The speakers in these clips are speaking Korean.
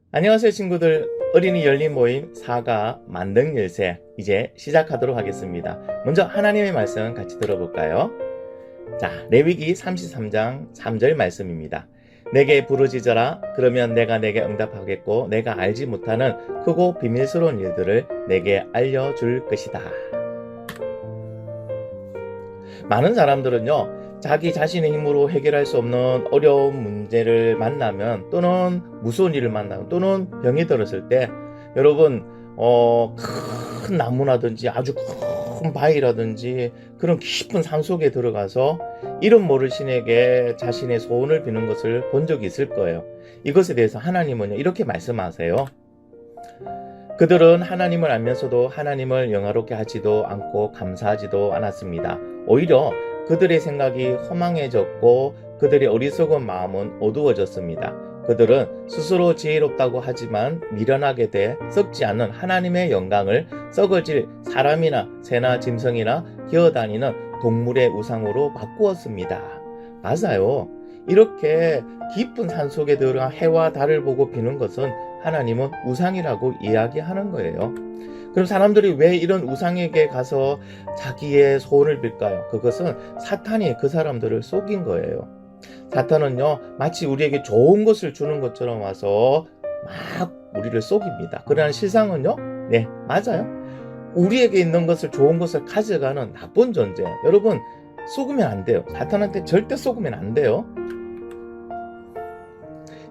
안녕하세요 친구들. 어린이 열린 모임 4가 만능 열쇠 이제 시작하도록 하겠습니다. 먼저 하나님의 말씀 같이 들어볼까요? 자, 레위기 33장 3절 말씀입니다. 내게 부르짖어라. 그러면 내가 내게 응답하겠고 내가 알지 못하는 크고 비밀스러운 일들을 내게 알려줄 것이다. 많은 사람들은요, 자기 자신의 힘으로 해결할 수 없는 어려운 문제를 만나면, 또는 무서운 일을 만나면, 또는 병이 들었을 때, 여러분, 큰 나무라든지 아주 큰 바위라든지 그런 깊은 산 속에 들어가서 이름 모를 신에게 자신의 소원을 비는 것을 본 적이 있을 거예요. 이것에 대해서 하나님은 이렇게 말씀하세요. 그들은 하나님을 알면서도 하나님을 영화롭게 하지도 않고 감사하지도 않았습니다. 오히려 그들의 생각이 허망해졌고 그들의 어리석은 마음은 어두워졌습니다. 그들은 스스로 지혜롭다고 하지만 미련하게 돼 썩지 않는 하나님의 영광을 썩어질 사람이나 새나 짐승이나 기어다니는 동물의 우상으로 바꾸었습니다. 맞아요. 이렇게 깊은 산속에 들어가 해와 달을 보고 비는 것은 하나님은 우상이라고 이야기하는 거예요. 그럼 사람들이 왜 이런 우상에게 가서 자기의 소원을 빌까요? 그것은 사탄이 그 사람들을 속인 거예요. 사탄은요, 마치 우리에게 좋은 것을 주는 것처럼 와서 막 우리를 속입니다. 그러나 실상은요, 네, 맞아요. 우리에게 있는 것을, 좋은 것을 가져가는 나쁜 존재. 여러분, 속으면 안 돼요. 사탄한테 절대 속으면 안 돼요.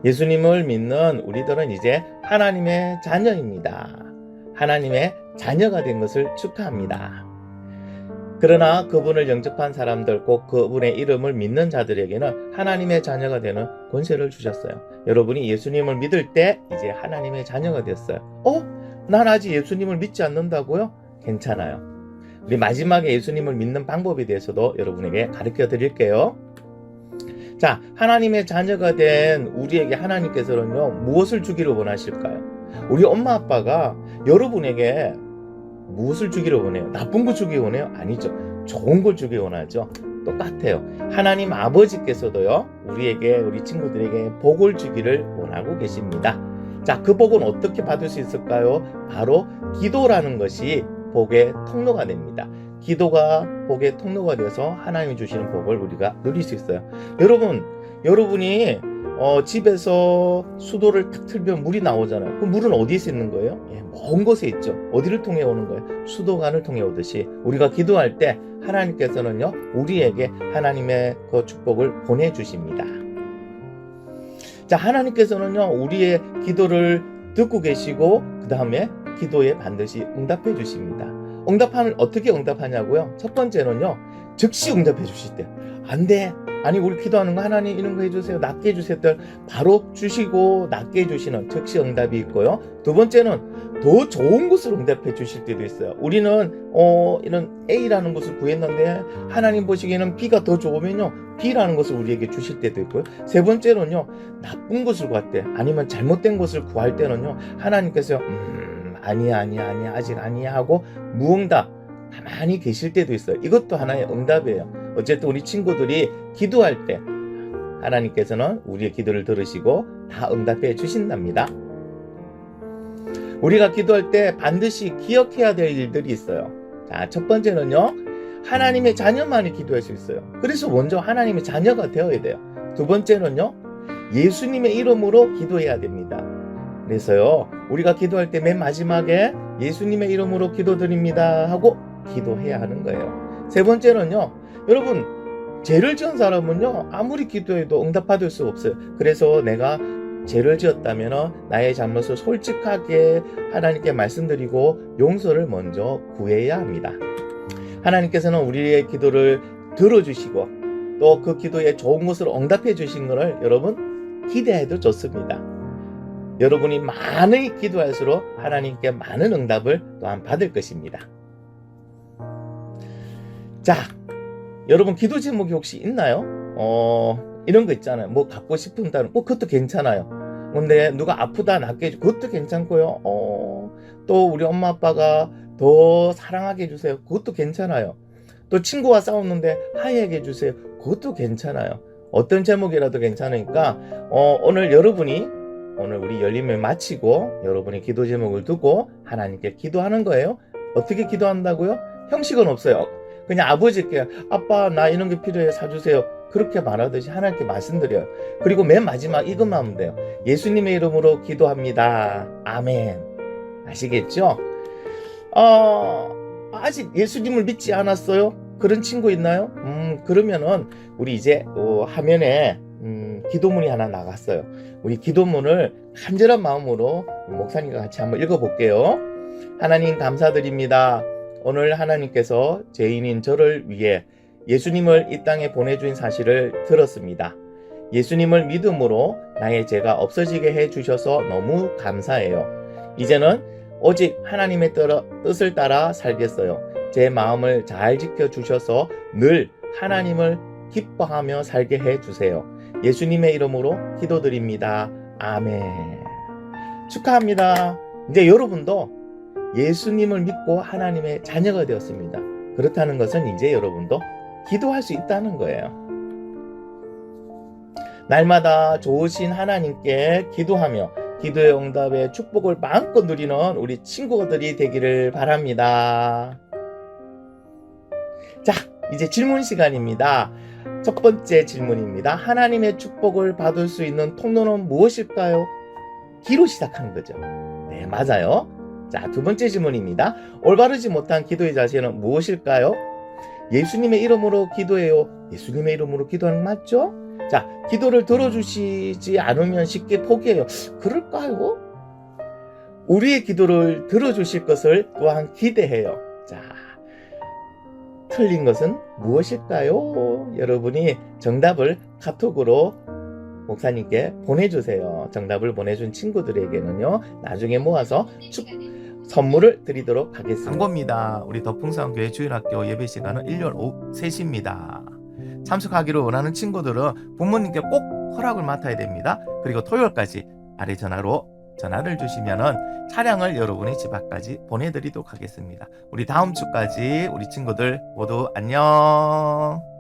예수님을 믿는 우리들은 이제 하나님의 자녀입니다. 하나님의 자녀가 된 것을 축하합니다. 그러나 그분을 영접한 사람들, 꼭 그분의 이름을 믿는 자들에게는 하나님의 자녀가 되는 권세를 주셨어요. 여러분이 예수님을 믿을 때 이제 하나님의 자녀가 됐어요. 난 아직 예수님을 믿지 않는다고요? 괜찮아요. 우리 마지막에 예수님을 믿는 방법에 대해서도 여러분에게 가르쳐 드릴게요. 자, 하나님의 자녀가 된 우리에게 하나님께서는요, 무엇을 주기를 원하실까요? 우리 엄마 아빠가 여러분에게 무엇을 주기를 원해요? 나쁜 거 주기 원해요? 아니죠. 좋은 걸 주기 원하죠. 똑같아요. 하나님 아버지께서도요, 우리 친구들에게 복을 주기를 원하고 계십니다. 자, 그 복은 어떻게 받을 수 있을까요? 바로 기도라는 것이 복의 통로가 됩니다. 기도가 복의 통로가 되어서 하나님이 주시는 복을 우리가 누릴 수 있어요. 여러분이 집에서 수도를 탁 틀면 물이 나오잖아요. 그 물은 어디에 있는 거예요? 먼 곳에 있죠. 어디를 통해 오는 거예요? 수도관을 통해 오듯이 우리가 기도할 때 하나님께서는요, 우리에게 하나님의 그 축복을 보내주십니다. 자, 하나님께서는요, 우리의 기도를 듣고 계시고 그 다음에 기도에 반드시 응답해 주십니다. 어떻게 응답하냐고요? 첫 번째는요, 즉시 응답해 주실 때, 안 돼, 아니 우리 기도하는 거 하나님 이런 거 해주세요, 낫게 해주세요, 바로 주시고 낫게 해주시는 즉시 응답이 있고요. 두 번째는 더 좋은 것을 응답해 주실 때도 있어요. 우리는 이런 A라는 것을 구했는데 하나님 보시기에는 B가 더 좋으면요, B라는 것을 우리에게 주실 때도 있고요. 세 번째는요, 나쁜 것을 구할 때, 아니면 잘못된 것을 구할 때는요, 하나님께서 아니야 아직 아니야 하고 무응답 가만히 계실 때도 있어요. 이것도 하나의 응답이에요. 어쨌든 우리 친구들이 기도할 때 하나님께서는 우리의 기도를 들으시고 다 응답해 주신답니다. 우리가 기도할 때 반드시 기억해야 될 일들이 있어요. 자, 첫 번째는요, 하나님의 자녀만이 기도할 수 있어요. 그래서 먼저 하나님의 자녀가 되어야 돼요. 두 번째는요, 예수님의 이름으로 기도해야 됩니다. 그래서요, 우리가 기도할 때 맨 마지막에 예수님의 이름으로 기도드립니다 하고 기도해야 하는 거예요. 세 번째는요, 여러분, 죄를 지은 사람은요, 아무리 기도해도 응답받을 수 없어요. 그래서 내가 죄를 지었다면 나의 잘못을 솔직하게 하나님께 말씀드리고 용서를 먼저 구해야 합니다. 하나님께서는 우리의 기도를 들어주시고 또 그 기도에 좋은 것으로 응답해 주신 것을 여러분 기대해도 좋습니다. 여러분이 많이 기도할수록 하나님께 많은 응답을 또한 받을 것입니다. 자, 여러분 기도 제목이 혹시 있나요? 이런 거 있잖아요. 뭐 갖고 싶은다는, 그것도 괜찮아요. 근데 누가 아프다 낫게 해주고 그것도 괜찮고요. 또 우리 엄마 아빠가 더 사랑하게 해주세요. 그것도 괜찮아요. 또 친구와 싸웠는데 화해하게 해주세요. 그것도 괜찮아요. 어떤 제목이라도 괜찮으니까 오늘 여러분이 오늘 우리 열림을 마치고 여러분의 기도 제목을 두고 하나님께 기도하는 거예요. 어떻게 기도한다고요? 형식은 없어요. 그냥 아버지께 아빠 나 이런 게 필요해 사주세요. 그렇게 말하듯이 하나님께 말씀드려요. 그리고 맨 마지막 이것만 하면 돼요. 예수님의 이름으로 기도합니다. 아멘. 아시겠죠? 아직 예수님을 믿지 않았어요? 그런 친구 있나요? 그러면은 우리 이제 화면에 기도문이 하나 나갔어요. 우리 기도문을 간절한 마음으로 목사님과 같이 한번 읽어볼게요. 하나님 감사드립니다. 오늘 하나님께서 죄인인 저를 위해 예수님을 이 땅에 보내주신 사실을 들었습니다. 예수님을 믿음으로 나의 죄가 없어지게 해주셔서 너무 감사해요. 이제는 오직 하나님의 뜻을 따라 살겠어요. 제 마음을 잘 지켜주셔서 늘 하나님을 기뻐하며 살게 해주세요. 예수님의 이름으로 기도드립니다. 아멘. 축하합니다. 이제 여러분도 예수님을 믿고 하나님의 자녀가 되었습니다. 그렇다는 것은 이제 여러분도 기도할 수 있다는 거예요. 날마다 좋으신 하나님께 기도하며 기도의 응답의 축복을 마음껏 누리는 우리 친구들이 되기를 바랍니다. 자, 이제 질문 시간입니다. 첫 번째 질문입니다. 하나님의 축복을 받을 수 있는 통로는 무엇일까요? 기로 시작하는 거죠. 네, 맞아요. 자, 두 번째 질문입니다. 올바르지 못한 기도의 자세는 무엇일까요? 예수님의 이름으로 기도해요. 예수님의 이름으로 기도하는 거 맞죠? 자, 기도를 들어주시지 않으면 쉽게 포기해요. 그럴까요? 우리의 기도를 들어주실 것을 또한 기대해요. 자, 틀린 것은 무엇일까요? 여러분이 정답을 카톡으로 목사님께 보내주세요. 정답을 보내준 친구들에게는요, 나중에 모아서 선물을 드리도록 하겠습니다. 광고입니다. 우리 덕풍산교회 주일학교 예배 시간은 일요일 오후 3시입니다. 참석하기를 원하는 친구들은 부모님께 꼭 허락을 맡아야 됩니다. 그리고 토요일까지 아래 전화로 전화를 주시면은 차량을 여러분의 집 앞까지 보내드리도록 하겠습니다. 우리 다음 주까지 우리 친구들 모두 안녕.